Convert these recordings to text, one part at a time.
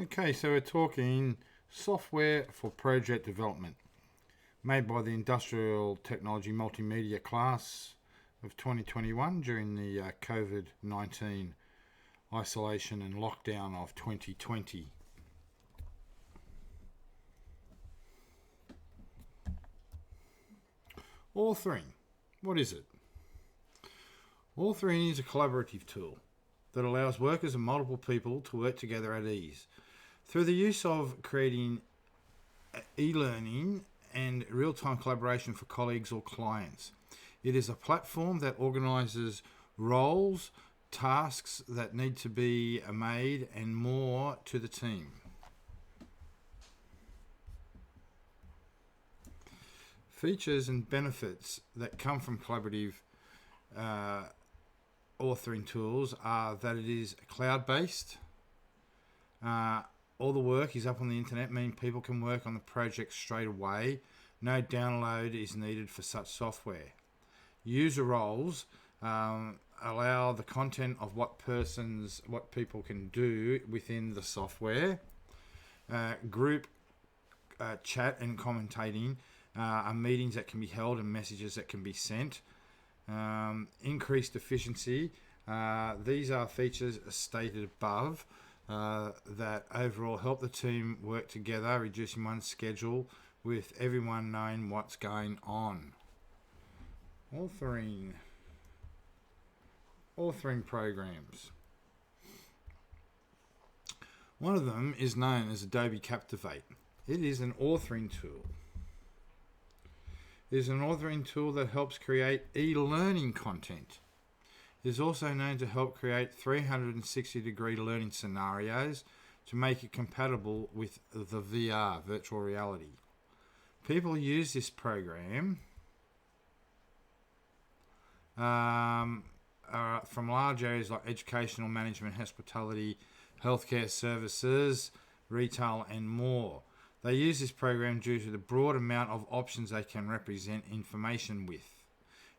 Okay, so we're talking software for project development made by the Industrial Technology Multimedia class of 2021 during the COVID-19 isolation and lockdown of 2020. Authoring. What is it? Authoring is a collaborative tool that allows workers of multiple people to work together at ease through the use of creating e-learning and real-time collaboration for colleagues or clients. It is a platform that organises roles, tasks that need to be made, and more to the team. Features and benefits that come from collaborative authoring tools are that it is cloud-based. All the work is up on the internet, meaning people can work on the project straight away. No download is needed for such software. User roles allow the content of what people can do within the software. Group chat and commentating are meetings that can be held and messages that can be sent. Increased efficiency. These are features stated above that overall help the team work together, reducing one's schedule with everyone knowing what's going on. Authoring programs. One of them is known as Adobe Captivate. It is an authoring tool. It is an authoring tool that helps create e-learning content. It is also known to help create 360-degree learning scenarios to make it compatible with the VR, virtual reality. People use this program from large areas like educational management, hospitality, healthcare services, retail, and more. They use this program due to the broad amount of options they can represent information with.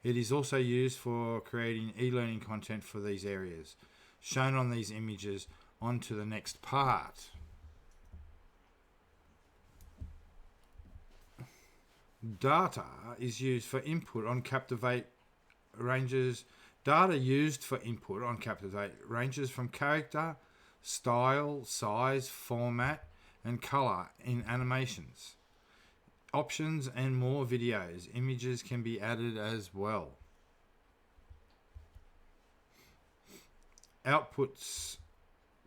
It is also used for creating e-learning content for these areas, shown on these images. On to the next part. Data is used for input on Captivate ranges. Data used for input on Captivate ranges from character, style, size, format, and color in animations, options, and more videos. Images can be added as well. Outputs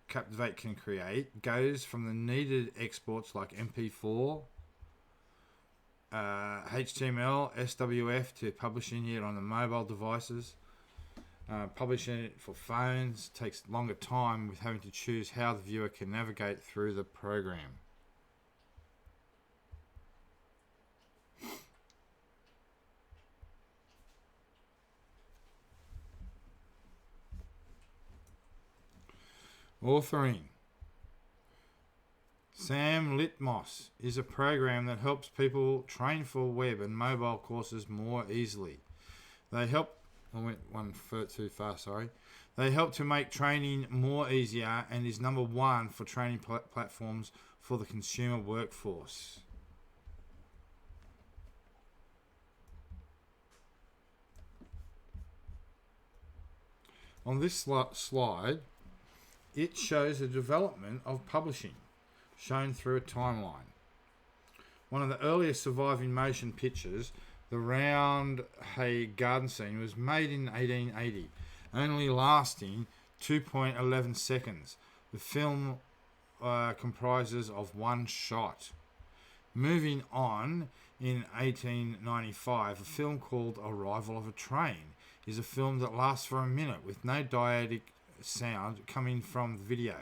Captivate can create goes from the needed exports like MP4, HTML, SWF to publishing it on the mobile devices. Publishing it for phones takes longer time with having to choose how the viewer can navigate through the program. Authoring. Sam Litmos is a program that helps people train for web and mobile courses more easily. They help They help to make training more easier and is number one for training platforms for the consumer workforce. On this slide, it shows the development of publishing, shown through a timeline. One of the earliest surviving motion pictures, the Round Hay Garden Scene, was made in 1880, only lasting 2.11 seconds. The film comprises of one shot. Moving on, in 1895, a film called Arrival of a Train is a film that lasts for a minute with no diegetic sound coming from the video.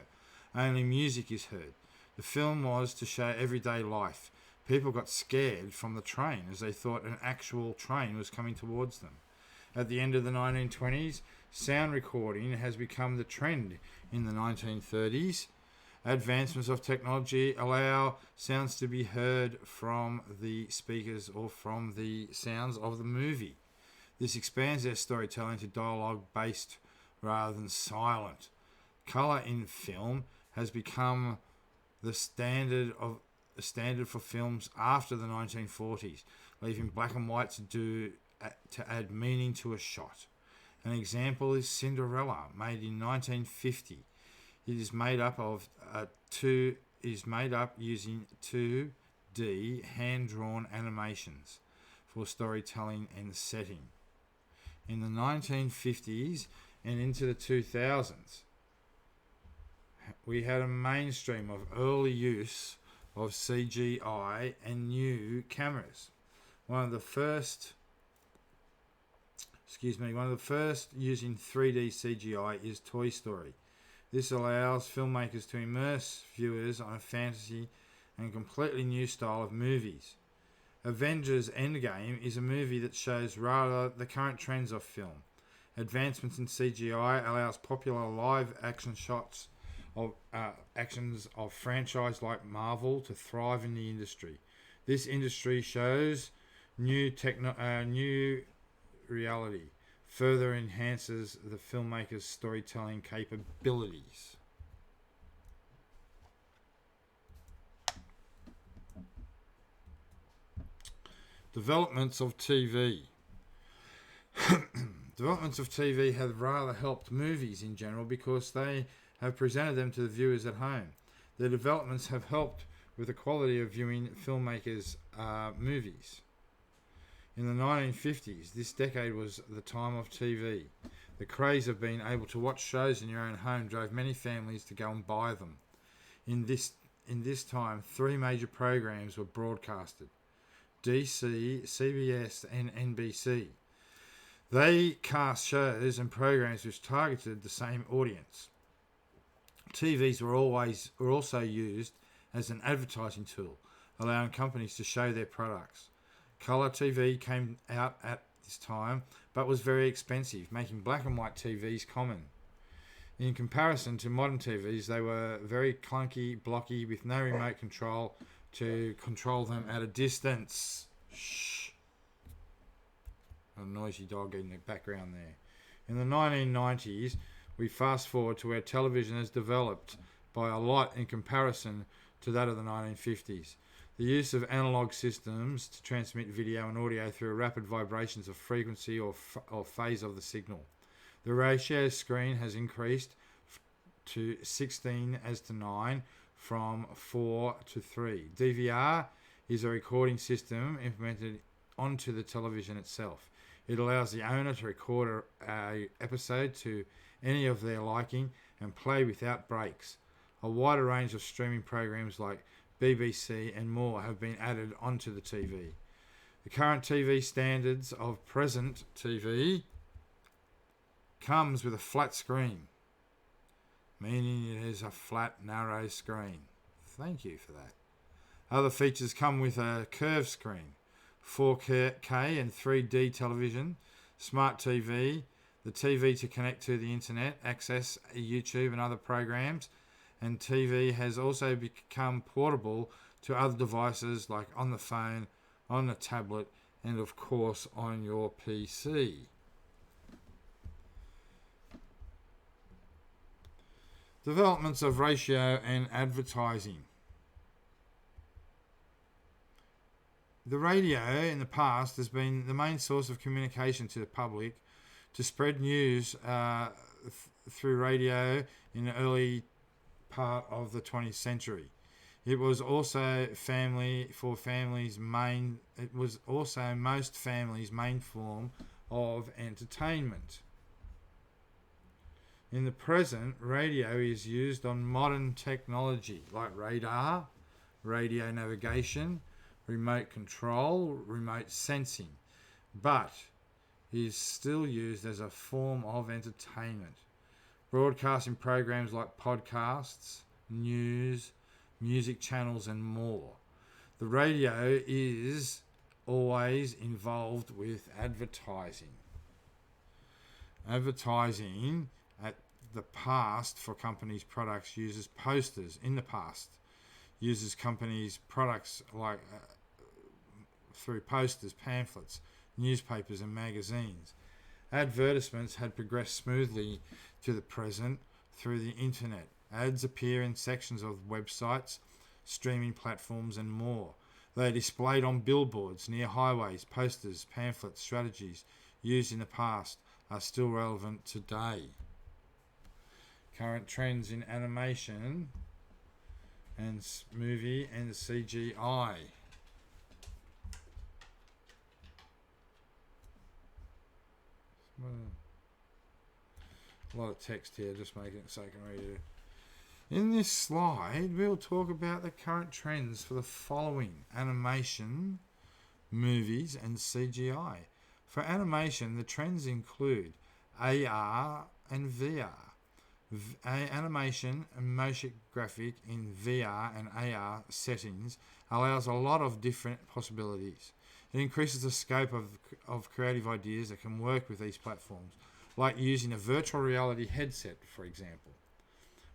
Only music is heard. The film was to show everyday life. People got scared from the train as they thought an actual train was coming towards them. At the end of the 1920s, sound recording has become the trend in the 1930s. Advancements of technology allow sounds to be heard from the speakers or from the sounds of the movie. This expands their storytelling to dialogue-based rather than silent. Colour in film has become the standard for films after the 1940s, leaving black and white to add meaning to a shot. An example is Cinderella, made in 1950. It is made up using 2D hand-drawn animations for storytelling and setting. In the 1950s and into the 2000s, we had a mainstream of early use of CGI and new cameras. One of the first using 3D CGI is Toy Story. This allows filmmakers to immerse viewers on a fantasy and completely new style of movies. Avengers Endgame is a movie that shows rather the current trends of film. Advancements in CGI allows popular live action shots of actions of franchise like Marvel to thrive in the industry. This industry shows new reality, further enhances the filmmaker's storytelling capabilities. Developments of TV. Developments of TV have rather helped movies in general because they have presented them to the viewers at home. The developments have helped with the quality of viewing filmmakers' movies. In the 1950s, this decade was the time of TV. The craze of being able to watch shows in your own home drove many families to go and buy them. In this time, 3 major programs were broadcasted: DC, CBS and NBC. They cast shows and programs which targeted the same audience. TVs were also used as an advertising tool, allowing companies to show their products. Colour TV came out at this time, but was very expensive, making black and white TVs common. In comparison to modern TVs, they were very clunky, blocky, with no remote control to control them at a distance. Shh. A noisy dog in the background there. In the 1990s, we fast forward to where television has developed by a lot in comparison to that of the 1950s. The use of analog systems to transmit video and audio through rapid vibrations of frequency or phase of the signal. The ratio screen has increased to 16 as to 9 from 4 to 3. DVR is a recording system implemented onto the television itself. It allows the owner to record an episode to any of their liking and play without breaks. A wider range of streaming programs like BBC and more have been added onto the TV. The current TV standards of present TV comes with a flat screen, meaning it is a flat, narrow screen. Thank you for that. Other features come with a curved screen, 4K and 3D television, smart TV, the TV to connect to the internet, access YouTube and other programs, and TV has also become portable to other devices like on the phone, on the tablet, and of course on your PC. Developments of ratio and advertising. The radio in the past has been the main source of communication to the public to spread news through radio in the early part of the 20th century. It was also most families' main form of entertainment. In the present, radio is used on modern technology like radar, radio navigation, remote control, remote sensing, but is still used as a form of entertainment. Broadcasting programs like podcasts, news, music channels and more. The radio is always involved with advertising. Advertising at the past for companies' products uses posters in the past. Uses companies' products like through posters, pamphlets, newspapers and magazines. Advertisements had progressed smoothly to the present through the internet. Ads appear in sections of websites streaming platforms, and more. They are displayed on billboards, near highways, posters, pamphlets. Strategies used in the past are still relevant today. Current trends in animation and movie and CGI. A lot of text here, just making it so I can read it. In this slide, we'll talk about the current trends for the following: animation, movies, and CGI. For animation, the trends include AR and VR. Animation and motion graphic in VR and AR settings allows a lot of different possibilities. It increases the scope of creative ideas that can work with these platforms, like using a virtual reality headset, for example.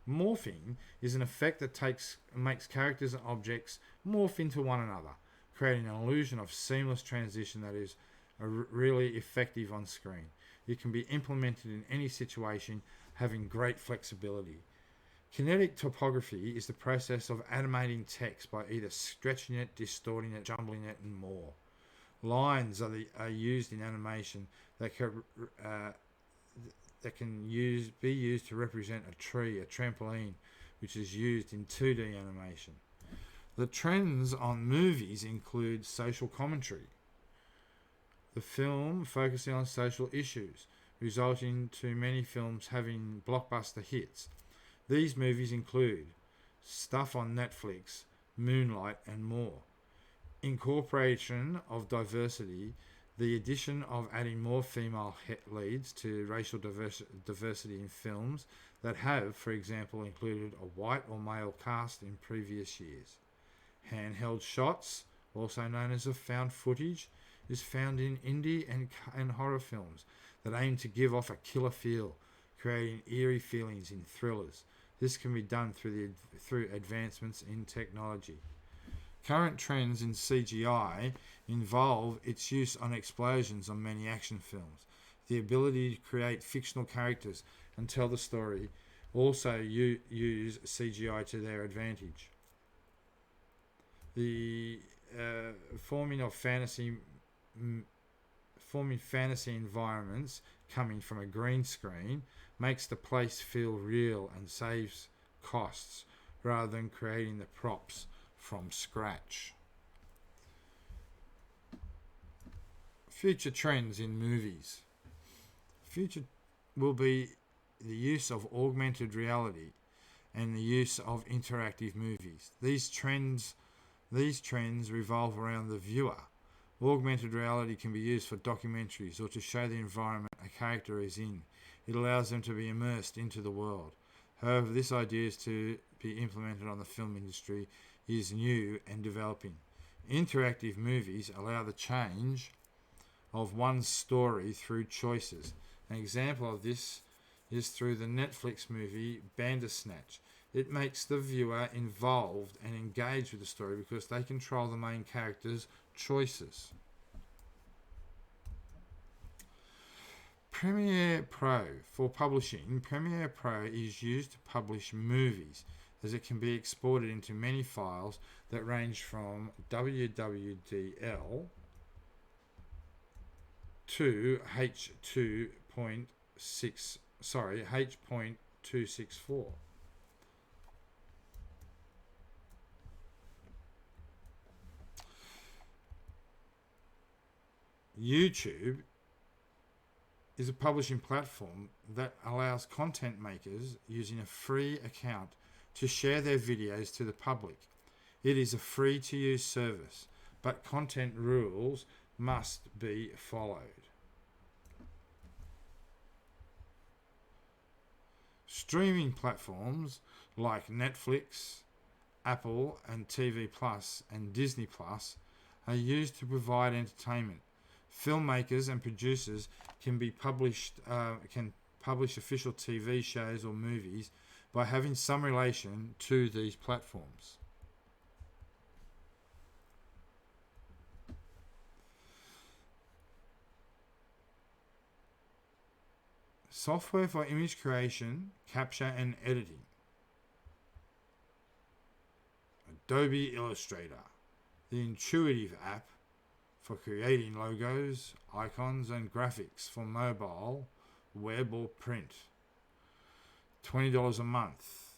Morphing is an effect that makes characters and objects morph into one another, creating an illusion of seamless transition that is really effective on screen. It can be implemented in any situation, having great flexibility. Kinetic topography is the process of animating text by either stretching it, distorting it, jumbling it, and more. Lines are used in animation that can be used to represent a tree, a trampoline, which is used in 2D animation. The trends on movies include social commentary. The film focusing on social issues, resulting to many films having blockbuster hits. These movies include stuff on Netflix, Moonlight, and more. Incorporation of diversity, the addition of adding more female leads to racial diversity in films that have, for example, included a white or male cast in previous years. Handheld shots, also known as a found footage, is found in indie and horror films that aim to give off a killer feel, creating eerie feelings in thrillers. This can be done through advancements in technology. Current trends in CGI involve its use on explosions on many action films. The ability to create fictional characters and tell the story also use CGI to their advantage. The forming fantasy environments coming from a green screen makes the place feel real and saves costs rather than creating the props from scratch. Future trends in movies. Future will be the use of augmented reality and the use of interactive movies. These trends revolve around the viewer. Augmented reality can be used for documentaries or to show the environment a character is in. It allows them to be immersed into the world. However, this idea is to be implemented on the film industry is new and developing. Interactive movies allow the change of one's story through choices. An example of this is through the Netflix movie Bandersnatch. It makes the viewer involved and engaged with the story because they control the main character's choices. Premiere Pro. For publishing, Premiere Pro is used to publish movies, as it can be exported into many files that range from WWDL to H.264. YouTube is a publishing platform that allows content makers using a free account to share their videos to the public. It is a free-to-use service, but content rules must be followed. Streaming platforms like Netflix, Apple and TV Plus and Disney Plus are used to provide entertainment. Filmmakers and producers can publish official TV shows or movies by having some relation to these platforms. Software for image creation, capture and editing. Adobe Illustrator, the intuitive app for creating logos, icons, and graphics for mobile, web, or print. $20 a month,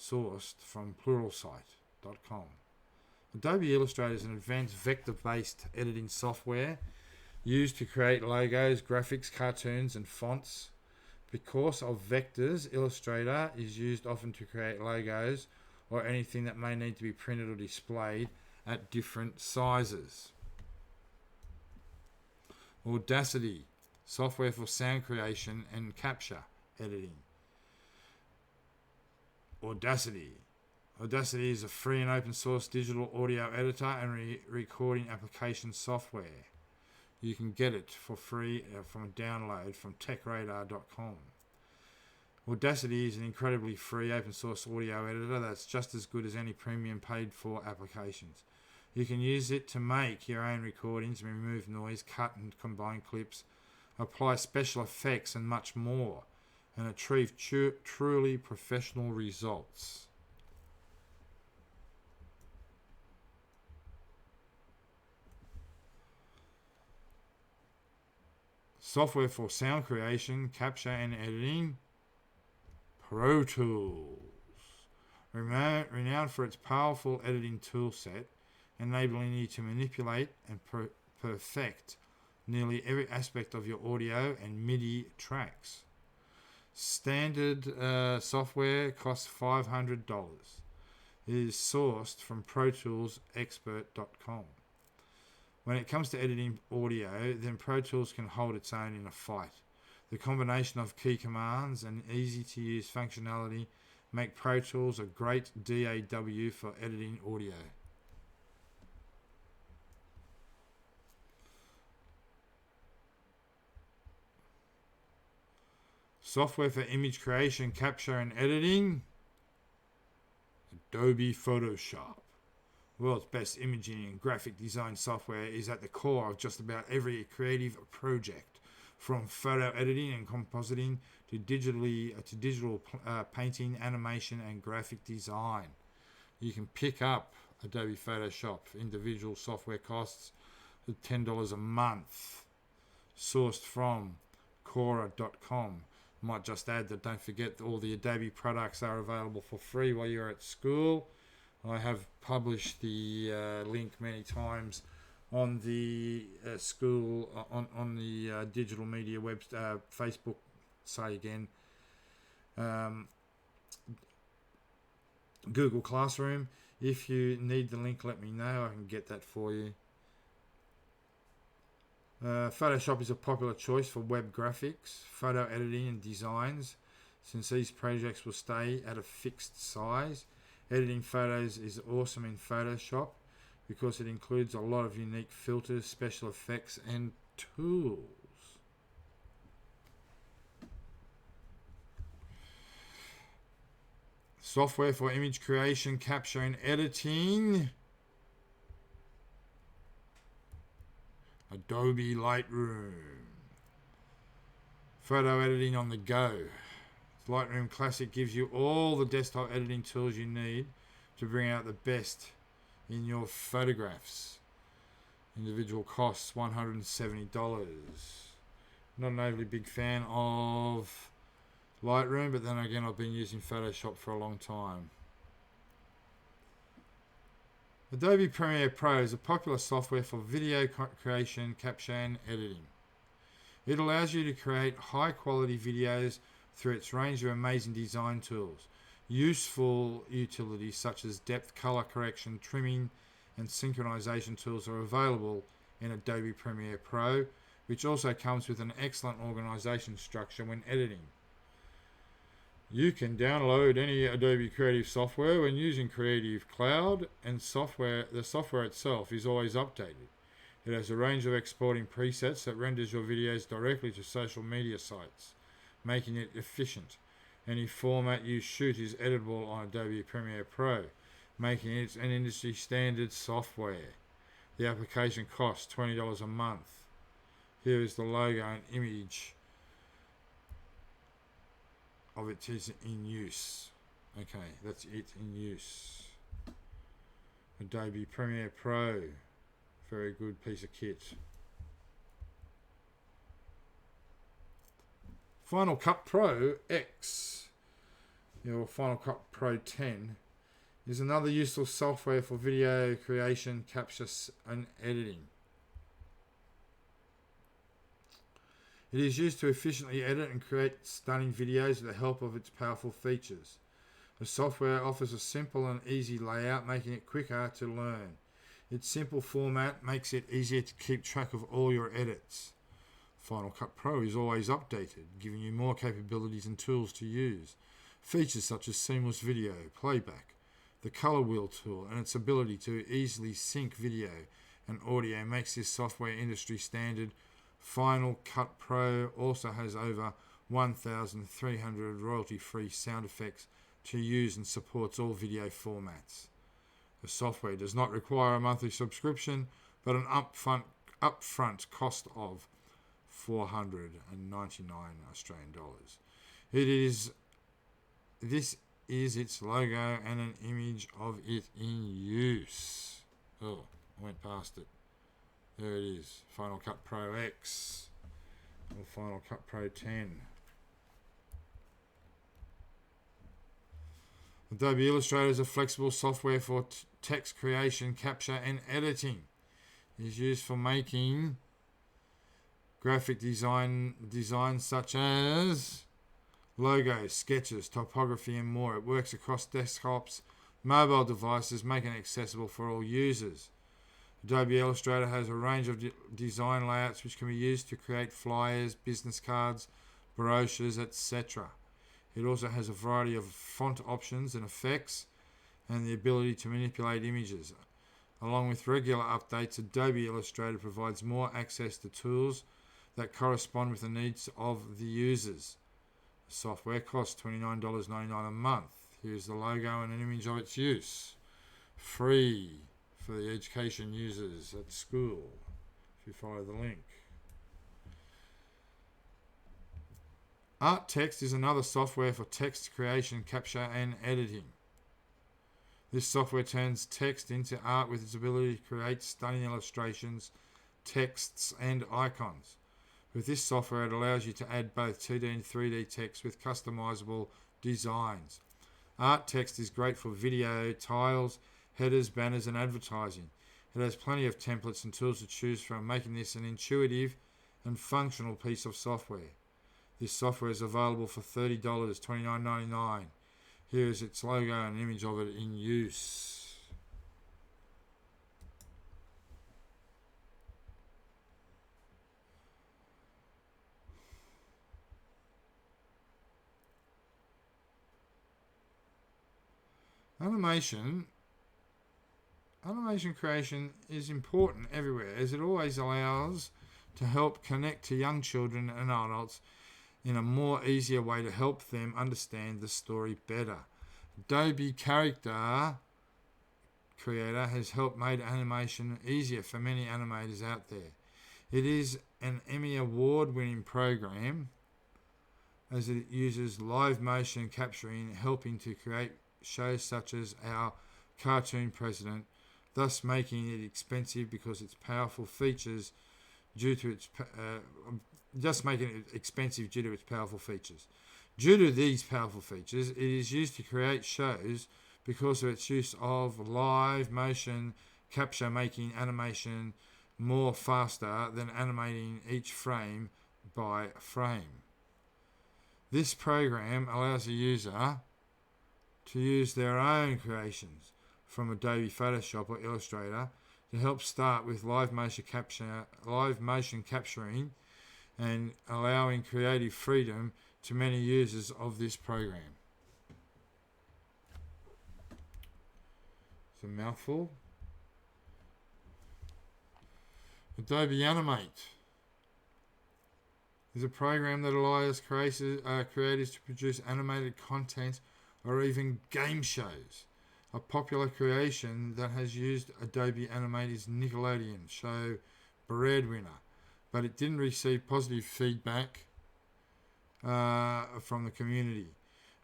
sourced from pluralsight.com. Adobe Illustrator is an advanced vector-based editing software used to create logos, graphics, cartoons, and fonts. Because of vectors, Illustrator is used often to create logos or anything that may need to be printed or displayed at different sizes. Audacity, software for sound creation and capture editing. Audacity is a free and open source digital audio editor and recording application software. You can get it for free from a download from techradar.com. Audacity is an incredibly free open source audio editor that's just as good as any premium paid for applications. You can use it to make your own recordings, remove noise, cut and combine clips, apply special effects and much more, and achieve truly professional results. Software for sound creation, capture and editing. Pro Tools. Renowned for its powerful editing toolset, enabling you to manipulate and perfect nearly every aspect of your audio and MIDI tracks. Standard software costs $500. It is sourced from ProToolsExpert.com. When it comes to editing audio, then Pro Tools can hold its own in a fight. The combination of key commands and easy-to-use functionality make Pro Tools a great DAW for editing audio. Software for image creation, capture and editing. Adobe Photoshop. World's best imaging and graphic design software is at the core of just about every creative project, from photo editing and compositing to digital painting, animation, and graphic design. You can pick up Adobe Photoshop. Individual software costs $10 a month. Sourced from Quora.com. Might just add that don't forget that all the Adobe products are available for free while you're at school. I have published the link many times on the school on the digital media web Facebook. Say again, Google Classroom. If you need the link, let me know. I can get that for you. Photoshop is a popular choice for web graphics, photo editing and designs, since these projects will stay at a fixed size. Editing photos is awesome in Photoshop because it includes a lot of unique filters, special effects, and tools. Software for image creation, capture, and editing. Adobe Lightroom. Photo editing on the go. Lightroom Classic gives you all the desktop editing tools you need to bring out the best in your photographs. Individual costs $170. Not an overly big fan of Lightroom, but then again, I've been using Photoshop for a long time. Adobe Premiere Pro is a popular software for video creation, capture, and editing. It allows you to create high-quality videos through its range of amazing design tools. Useful utilities such as depth, color correction, trimming, and synchronization tools are available in Adobe Premiere Pro, which also comes with an excellent organization structure when editing. You can download any Adobe Creative software when using Creative Cloud, and the software itself is always updated. It has a range of exporting presets that renders your videos directly to social media sites, making it efficient. Any format you shoot is editable on Adobe Premiere Pro, making it an industry standard software. The application costs $20 a month. Here is the logo and image of it is in use. Okay, that's it in use. Adobe Premiere Pro, very good piece of kit. Final Cut Pro X, your Final Cut Pro 10, is another useful software for video creation, capture and editing. It is used to efficiently edit and create stunning videos with the help of its powerful features. The software offers a simple and easy layout, making it quicker to learn. Its simple format makes it easier to keep track of all your edits. Final Cut Pro is always updated, giving you more capabilities and tools to use. Features such as seamless video, playback, the color wheel tool, and its ability to easily sync video and audio makes this software industry standard. Final Cut Pro also has over 1,300 royalty-free sound effects to use and supports all video formats. The software does not require a monthly subscription, but an upfront cost of $499 Australian dollars. This is its logo and an image of it in use. Oh, I went past it. There it is, Final Cut Pro X or Final Cut Pro 10. Adobe Illustrator is a flexible software for text creation, capture and editing. It is used for making graphic designs such as logos, sketches, typography and more. It works across desktops, mobile devices, making it accessible for all users. Adobe Illustrator has a range of design layouts which can be used to create flyers, business cards, brochures, etc. It also has a variety of font options and effects and the ability to manipulate images. Along with regular updates, Adobe Illustrator provides more access to tools that correspond with the needs of the users. The software costs $29.99 a month. Here's the logo and an image of its use. Free for the education users at school, if you follow the link. Art Text is another software for text creation, capture and editing. This software turns text into art with its ability to create stunning illustrations, texts and icons. With this software, it allows you to add both 2D and 3D text with customizable designs. Art Text is great for video, tiles, headers, banners and advertising. It has plenty of templates and tools to choose from, making this an intuitive and functional piece of software. This software is available for $30, $29.99. Here is its logo and an image of it in use. Animation creation is important everywhere, as it always allows to help connect to young children and adults in a more easier way to help them understand the story better. Adobe Character Creator has helped make animation easier for many animators out there. It is an Emmy Award-winning program as it uses live motion capturing, helping to create shows such as Our Cartoon President, thus making it expensive because its powerful features due to its powerful features. Due to these powerful features, it is used to create shows because of its use of live motion capture, making animation more faster than animating each frame by frame. This program allows a user to use their own creations from Adobe Photoshop or Illustrator to help start with live motion capturing and allowing creative freedom to many users of this program. It's a mouthful. Adobe Animate is a program that allows creators to produce animated content or even game shows. A popular creation that has used Adobe Animate is Nickelodeon show Breadwinner, but it didn't receive positive feedback from the community.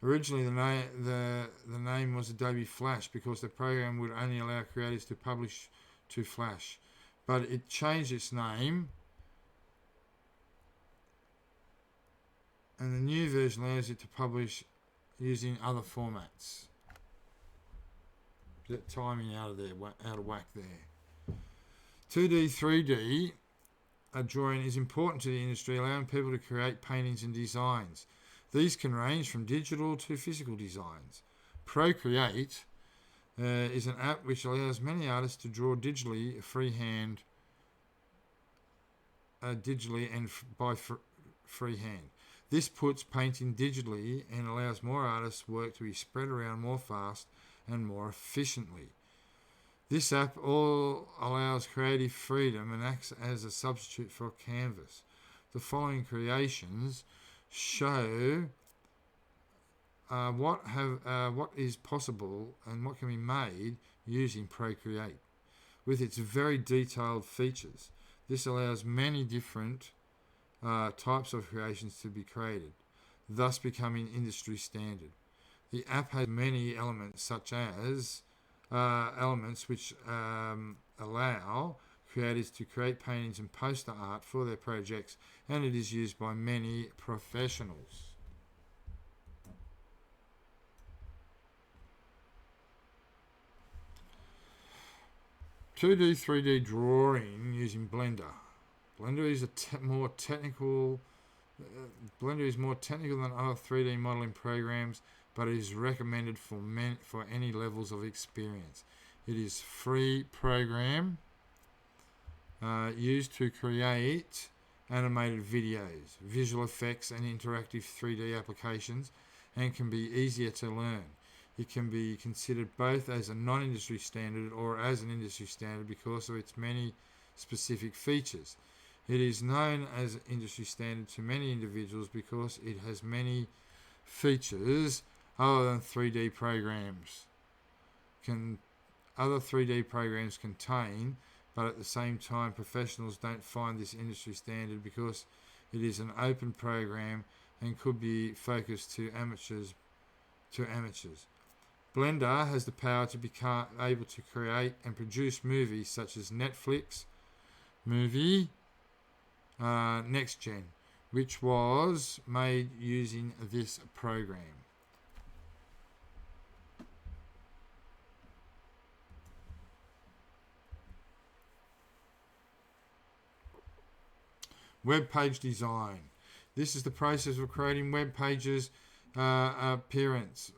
Originally, the name was Adobe Flash because the program would only allow creators to publish to Flash, but it changed its name, and the new version allows it to publish using other formats. That timing out of whack there. 2D, 3D drawing is important to the industry, allowing people to create paintings and designs. These can range from digital to physical designs. Procreate is an app which allows many artists to draw digitally, freehand, freehand. This puts painting digitally and allows more artists' work to be spread around more fast and more efficiently. This app all allows creative freedom and acts as a substitute for canvas. The following creations show what is possible and what can be made using Procreate. With its very detailed features, this allows many different types of creations to be created, thus becoming industry standard. The app has many elements, such as elements which allow creators to create paintings and poster art for their projects, and it is used by many professionals. (2D, 3D drawing using Blender). Blender is more technical. Blender is more technical than other 3D modeling programs, but it is recommended for any levels of experience. It is free program used to create animated videos, visual effects, and interactive 3D applications, and can be easier to learn. It can be considered both as a non-industry standard or as an industry standard because of its many specific features. It is known as industry standard to many individuals because it has many features other than 3D programs other 3D programs contain, but at the same time professionals don't find this industry standard because it is an open program and could be focused to amateurs. Blender has the power to become able to create and produce movies such as Netflix movie Next Gen, which was made using this program. Web page design. This is the process of creating web pages appearance,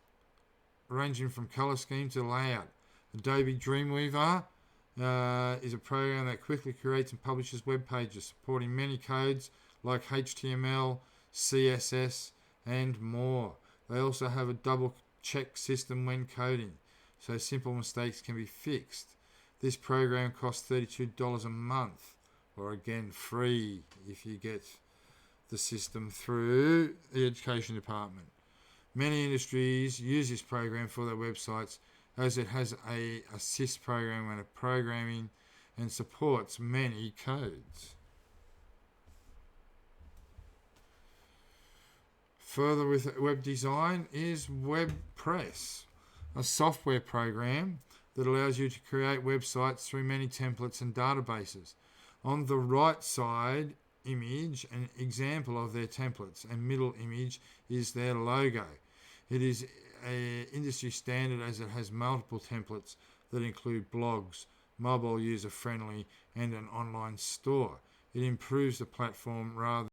ranging from color scheme to layout. Adobe Dreamweaver is a program that quickly creates and publishes web pages, supporting many codes like HTML, CSS, and more. They also have a double check system when coding, so simple mistakes can be fixed. This program costs $32 a month, or again free if you get the system through the education department. Many industries use this program for their websites as it has a assist program and a programming and supports many codes. Further with web design is WebPress, a software program that allows you to create websites through many templates and databases. On the right side image, an example of their templates, and middle image is their logo. It is an industry standard as it has multiple templates that include blogs, mobile user friendly, and an online store. It improves the platform rather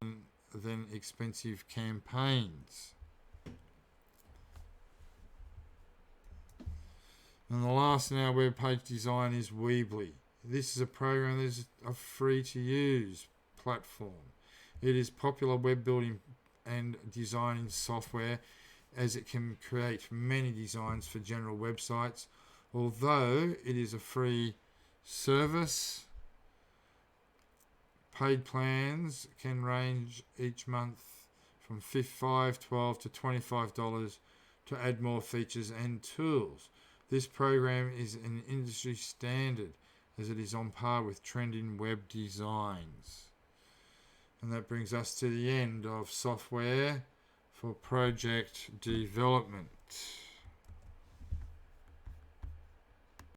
than expensive campaigns. And the last in our web page design is Weebly. This is a program that is a free to use platform. It is popular web building and designing software as it can create many designs for general websites. Although it is a free service, paid plans can range each month from $5, $12 to $25 to add more features and tools. This program is an industry standard as it is on par with trending web designs. And that brings us to the end of software for project development.